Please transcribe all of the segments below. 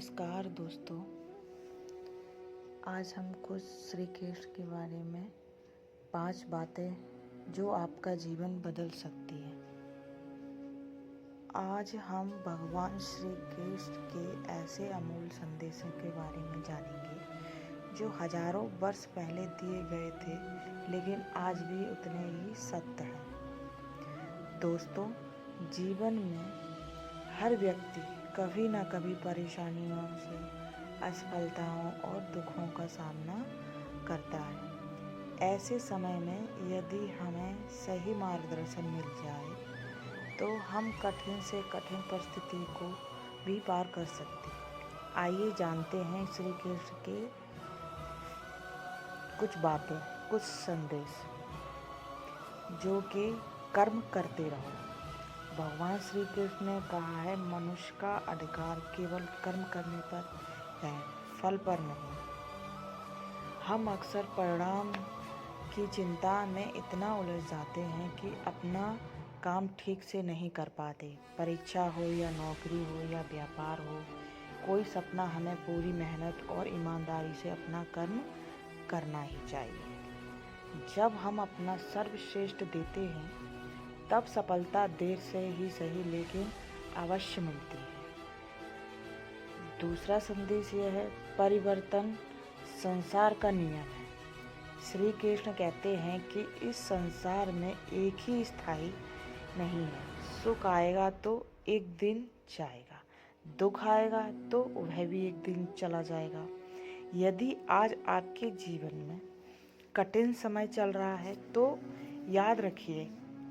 नमस्कार दोस्तों। आज हम कुछ श्री कृष्ण के बारे में 5 बातें जो आपका जीवन बदल सकती है। आज हम भगवान श्री कृष्ण के ऐसे अमूल संदेशों के बारे में जानेंगे जो हजारों वर्ष पहले दिए गए थे, लेकिन आज भी उतने ही सत्य हैं। दोस्तों, जीवन में हर व्यक्ति कभी न कभी परेशानियों से, असफलताओं और दुखों का सामना करता है। ऐसे समय में यदि हमें सही मार्गदर्शन मिल जाए तो हम कठिन से कठिन परिस्थिति को भी पार कर सकते हैं। आइए जानते हैं श्री कृष्ण के कुछ बातें, कुछ संदेश जो कि कर्म करते रहो। भगवान श्री कृष्ण ने कहा है, मनुष्य का अधिकार केवल कर्म करने पर है, फल पर नहीं। हम अक्सर परिणाम की चिंता में इतना उलझ जाते हैं कि अपना काम ठीक से नहीं कर पाते। परीक्षा हो या नौकरी हो या व्यापार हो, कोई सपना हमें पूरी मेहनत और ईमानदारी से अपना कर्म करना ही चाहिए। जब हम अपना सर्वश्रेष्ठ देते हैं तब सफलता देर से ही सही लेकिन अवश्य मिलती है। दूसरा संदेश यह है, परिवर्तन संसार का नियम है। श्री कृष्ण कहते हैं कि इस संसार में एक ही स्थायी नहीं है। सुख आएगा तो एक दिन जाएगा, दुख आएगा तो वह भी एक दिन चला जाएगा। यदि आज आपके जीवन में कठिन समय चल रहा है तो याद रखिए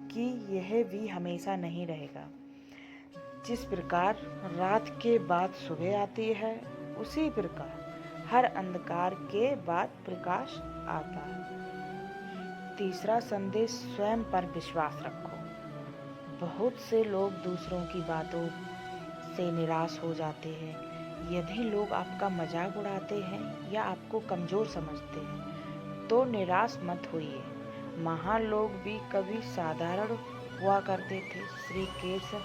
कि यह भी हमेशा नहीं रहेगा। जिस प्रकार रात के बाद सुबह आती है, उसी प्रकार हर अंधकार के बाद प्रकाश आता है। तीसरा संदेश, स्वयं पर विश्वास रखो। बहुत से लोग दूसरों की बातों से निराश हो जाते हैं। यदि लोग आपका मजाक उड़ाते हैं या आपको कमजोर समझते हैं तो निराश मत होइए। महान लोग भी कभी साधारण हुआ करते थे। श्री कृष्ण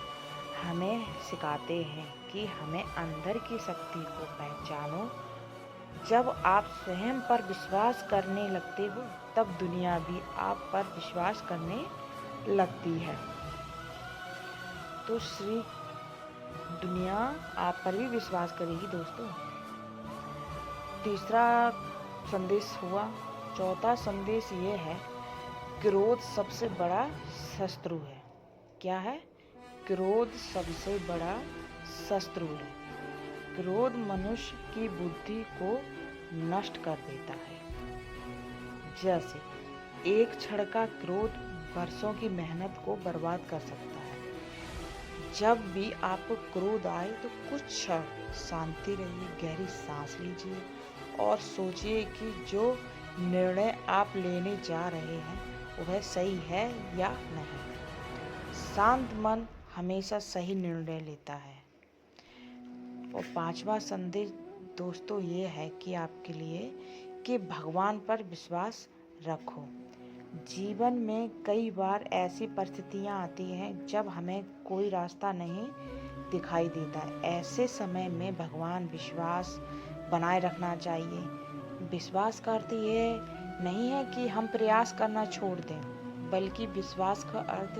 हमें सिखाते हैं कि हमें अंदर की शक्ति को पहचानो। जब आप स्वयं पर विश्वास करने लगते हो तब दुनिया भी आप पर विश्वास करने लगती है। तो दुनिया आप पर भी विश्वास करेगी दोस्तों। तीसरा संदेश हुआ। चौथा संदेश ये है, क्रोध सबसे बड़ा शत्रु है। क्या है? क्रोध सबसे बड़ा शत्रु है। क्रोध मनुष्य की बुद्धि को नष्ट कर देता है। जैसे एक क्षण का क्रोध वर्षों की मेहनत को बर्बाद कर सकता है। जब भी आपको क्रोध आए तो कुछ क्षण शांति रहिए, गहरी सांस लीजिए और सोचिए कि जो निर्णय आप लेने जा रहे हैं वह सही है या नहीं। शांत मन हमेशा सही निर्णय लेता है। और 5वां संदेश दोस्तों ये है कि आपके लिए कि भगवान पर विश्वास रखो। जीवन में कई बार ऐसी परिस्थितियां आती हैं जब हमें कोई रास्ता नहीं दिखाई देता। ऐसे समय में भगवान विश्वास बनाए रखना चाहिए। विश्वास का अर्थ ये नहीं है कि हम प्रयास करना छोड़ दें, बल्कि विश्वास का अर्थ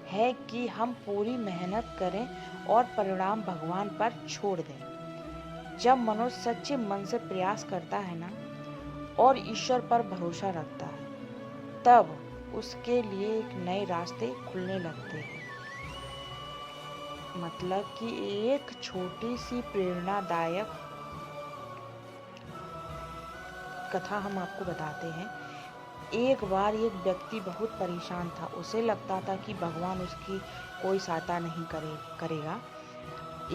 है कि हम पूरी मेहनत करें और परिणाम भगवान पर छोड़ दें। जब मनुष्य सच्चे मन से प्रयास करता है ना और ईश्वर पर भरोसा रखता है, तब उसके लिए एक नए रास्ते खुलने लगते हैं। मतलब कि एक छोटी सी प्रेरणादायक कथा हम आपको बताते हैं। एक बार एक व्यक्ति बहुत परेशान था। उसे लगता था कि भगवान उसकी कोई सहायता नहीं करेगा।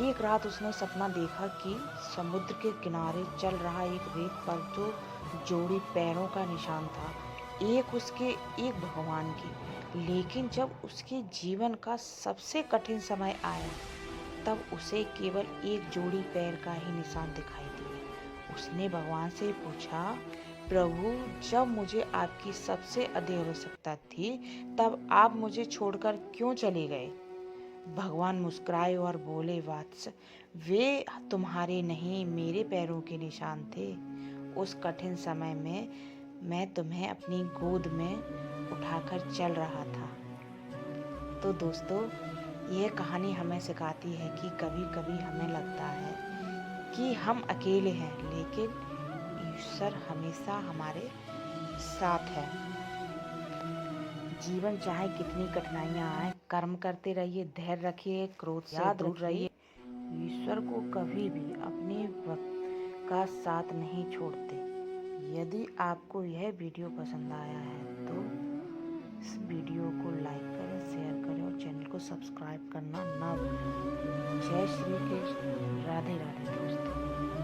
एक रात उसने सपना देखा कि समुद्र के किनारे चल रहा एक रेत पर जो जोड़ी पैरों का निशान था, एक उसके एक भगवान की। लेकिन जब उसके जीवन का सबसे कठिन समय आया तब उसे केवल एक जोड़ी पैर का ही निशान दिखाई दिया। उसने भगवान से पूछा, प्रभु, जब मुझे आपकी सबसे अधिक आवश्यकता थी तब आप मुझे छोड़कर क्यों चले गए? भगवान मुस्कुराए और बोले, वत्स, वे तुम्हारे नहीं मेरे पैरों के निशान थे। उस कठिन समय में मैं तुम्हें अपनी गोद में उठाकर चल रहा था। तो दोस्तों, यह कहानी हमें सिखाती है कि कभी कभी हमें लगता है कि हम अकेले हैं, लेकिन ईश्वर हमेशा हमारे साथ है। जीवन चाहे कितनी कठिनाइयां आए, कर्म करते रहिए, धैर्य रखिए, क्रोध से दूर रहिए। ईश्वर को कभी भी अपने भक्त का साथ नहीं छोड़ते। यदि आपको यह वीडियो पसंद आया है तो इस वीडियो को लाइक करें, शेयर करें और चैनल को सब्सक्राइब करना ना भूलें। जय श्री कृष्ण। राधे राधे दोस्तों।